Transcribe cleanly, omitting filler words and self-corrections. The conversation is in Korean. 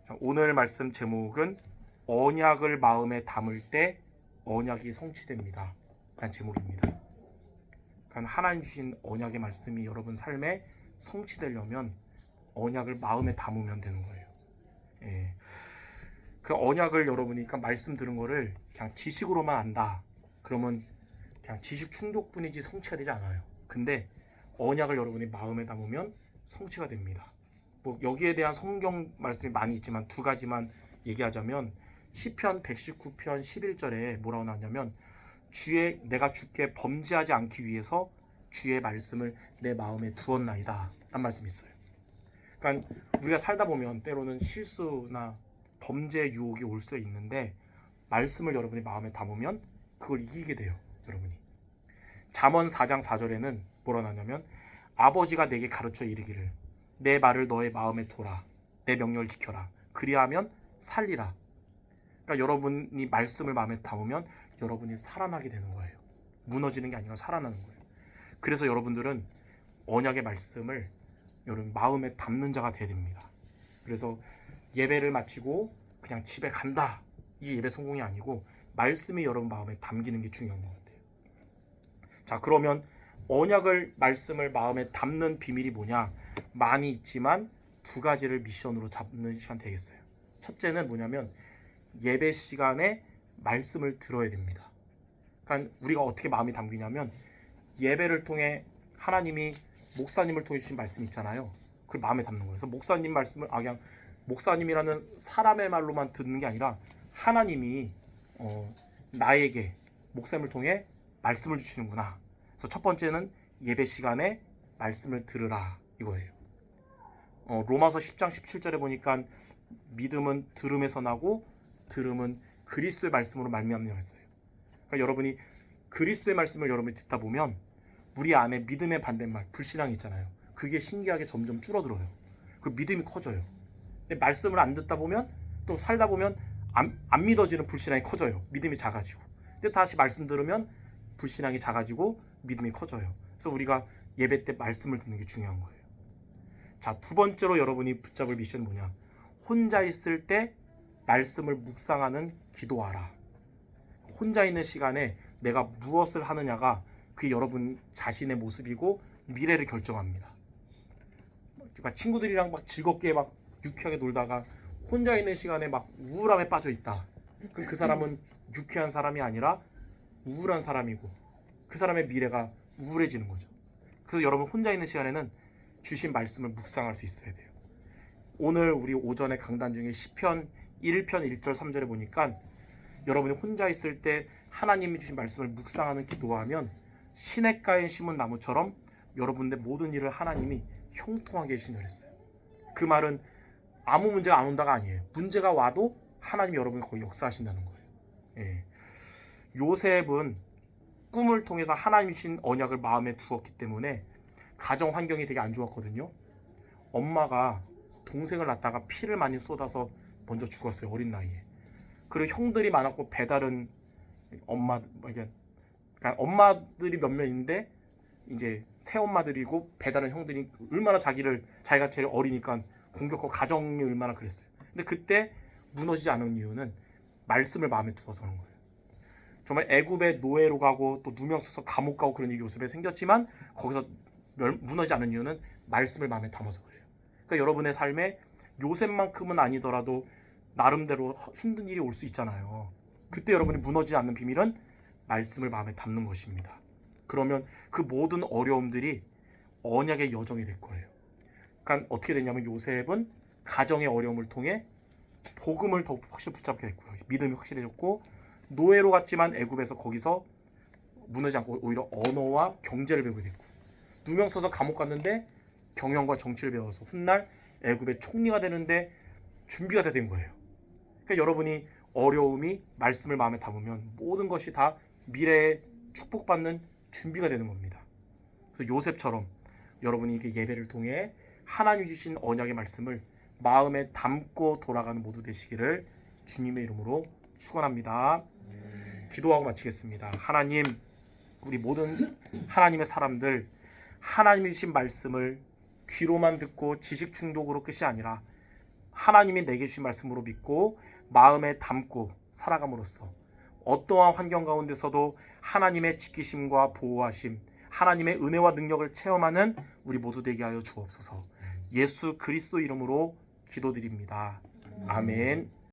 자, 오늘 말씀 제목은 언약을 마음에 담을 때 언약이 성취됩니다 라는 제목입니다. 그러니까 하나님 주신 언약의 말씀이 여러분 삶에 성취되려면 언약을 마음에 담으면 되는 거예요. 예. 그 언약을 여러분이 그러니까 말씀 들은 거를 그냥 지식으로만 안다 그러면 그냥 지식 충족뿐이지 성취가 되지 않아요. 근데 언약을 여러분이 마음에 담으면 성취가 됩니다. 뭐 여기에 대한 성경 말씀이 많이 있지만 두 가지만 얘기하자면 시편 119편 11절에 뭐라고 나왔냐면 내가 주께 범죄하지 않기 위해서 주의 말씀을 내 마음에 두었나이다 라는 말씀이 있어요. 그러니까 우리가 살다 보면 때로는 실수나 범죄 유혹이 올 수 있는데 말씀을 여러분이 마음에 담으면 그걸 이기게 돼요. 여러분이 잠언 4장 4절에는 뭐라 나냐면 아버지가 내게 가르쳐 이르기를 내 말을 너의 마음에 둬라 내 명령을 지켜라 그리하면 살리라. 그러니까 여러분이 말씀을 마음에 담으면 여러분이 살아나게 되는 거예요. 무너지는 게 아니라 살아나는 거예요. 그래서 여러분들은 언약의 말씀을 여러분 마음에 담는 자가 돼야 됩니다. 그래서 예배를 마치고 그냥 집에 간다 이게 예배 성공이 아니고 말씀이 여러분 마음에 담기는 게 중요한 것 같아요. 자, 그러면 언약을 말씀을 마음에 담는 비밀이 뭐냐? 많이 있지만 두 가지를 미션으로 잡는 시간 되겠어요. 첫째는 뭐냐면 예배 시간에 말씀을 들어야 됩니다. 그러니까 우리가 어떻게 마음이 담기냐면 예배를 통해 하나님이 목사님을 통해 주신 말씀 있잖아요. 그걸 마음에 담는 거예요. 그래서 목사님 말씀을 그냥 목사님이라는 사람의 말로만 듣는 게 아니라 하나님이 나에게 목사님을 통해 말씀을 주시는구나. 그래서 첫 번째는 예배 시간에 말씀을 들으라 이거예요. 로마서 10장 17절에 보니까 믿음은 들음에서 나고 들음은 그리스도의 말씀으로 말미암는 했어요. 그러니까 여러분이 그리스도의 말씀을 여러분이 듣다 보면 우리 안에 믿음의 반대말 불신앙이 있잖아요. 그게 신기하게 점점 줄어들어요. 그 믿음이 커져요. 근데 말씀을 안 듣다 보면 또 살다 보면 안 믿어지는 불신앙이 커져요. 믿음이 작아지고. 근데 다시 말씀 들으면 불신앙이 작아지고 믿음이 커져요. 그래서 우리가 예배 때 말씀을 듣는 게 중요한 거예요. 자, 두 번째로 여러분이 붙잡을 미션은 뭐냐? 혼자 있을 때 말씀을 묵상하는 기도하라. 혼자 있는 시간에 내가 무엇을 하느냐가 그게 여러분 자신의 모습이고 미래를 결정합니다. 그러니까 친구들이랑 막 즐겁게 막 유쾌하게 놀다가 혼자 있는 시간에 막 우울함에 빠져 있다. 그럼 그 사람은 유쾌한 사람이 아니라 우울한 사람이고 그 사람의 미래가 우울해지는 거죠. 그래서 여러분 혼자 있는 시간에는 주신 말씀을 묵상할 수 있어야 돼요. 오늘 우리 오전에 강단 중에 시편 1편 1절 3절에 보니까 여러분이 혼자 있을 때 하나님이 주신 말씀을 묵상하는 기도하면 시냇가에 심은 나무처럼 여러분의 모든 일을 하나님이 형통하게 해주신다 그랬어요. 그 말은 아무 문제가 안 온다가 아니에요. 문제가 와도 하나님이 여러분이 거기 역사하신다는 거예요. 예. 요셉은 꿈을 통해서 하나님이 주신 언약을 마음에 두었기 때문에 가정 환경이 되게 안 좋았거든요. 엄마가 동생을 낳다가 피를 많이 쏟아서 먼저 죽었어요. 어린 나이에. 그리고 형들이 많았고 배다른 그러니까 엄마들이 몇몇 있는데 이제 새엄마들이고 배다른 형들이 얼마나 자기가 제일 어리니까 공격하고 가정이 얼마나 그랬어요. 근데 그때 무너지지 않은 이유는 말씀을 마음에 두어서 그런 거예요. 정말 애굽에 노예로 가고 또 누명 써서 감옥 가고 그런 일이 요셉에 생겼지만 거기서 무너지지 않은 이유는 말씀을 마음에 담아서 그래요. 그러니까 여러분의 삶에 요셉만큼은 아니더라도 나름대로 힘든 일이 올 수 있잖아요. 그때 여러분이 무너지지 않는 비밀은 말씀을 마음에 담는 것입니다. 그러면 그 모든 어려움들이 언약의 여정이 될 거예요. 그러니까 어떻게 되냐면 요셉은 가정의 어려움을 통해 복음을 더 확실히 붙잡게 됐고요. 믿음이 확실해졌고 노예로 갔지만 애굽에서 거기서 무너지지 않고 오히려 언어와 경제를 배우게 됐고 누명 써서 감옥 갔는데 경영과 정치를 배워서 훗날 애굽의 총리가 되는데 준비가 다 된 거예요. 그러니까 여러분이 어려움이 말씀을 마음에 담으면 모든 것이 다 미래에 축복받는 준비가 되는 겁니다. 그래서 요셉처럼 여러분이 이렇게 예배를 통해 하나님이 주신 언약의 말씀을 마음에 담고 돌아가는 모두 되시기를 주님의 이름으로 축원합니다. 기도하고 마치겠습니다. 하나님, 우리 모든 하나님의 사람들 하나님이 주신 말씀을 귀로만 듣고 지식 중독으로 끝이 아니라 하나님이 내게 주신 말씀으로 믿고 마음에 담고 살아감으로써 어떠한 환경 가운데서도 하나님의 지키심과 보호하심, 하나님의 은혜와 능력을 체험하는 우리 모두 되게 하여 주옵소서. 예수 그리스도 이름으로 기도드립니다. 아멘.